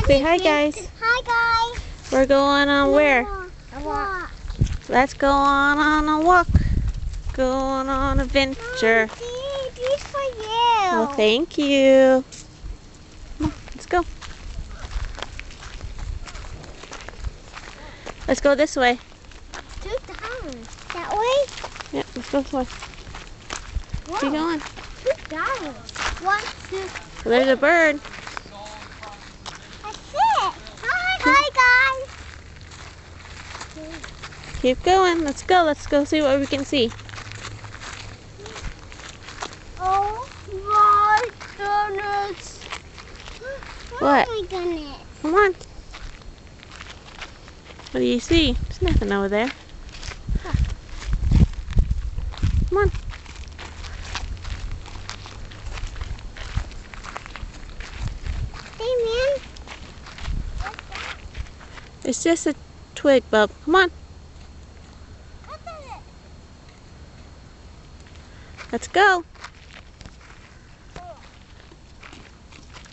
Say hi, guys. Hi, guys. We're going on where? A walk. Let's go on a walk. Going on an adventure. Mom, these for you. Well, thank you. Come on, let's go. Let's go this way. $2. That way? Yeah, let's go this way. Whoa. Keep going. $2. 1, 2. Well, there's a bird. That's it. Hi, guys. Keep going. Let's go. Let's go see what we can see. Oh my goodness. What? Oh my goodness. Come on. What do you see? There's nothing over there. Come on. Hey, man. It's just a twig, bub. Come on. Let's go.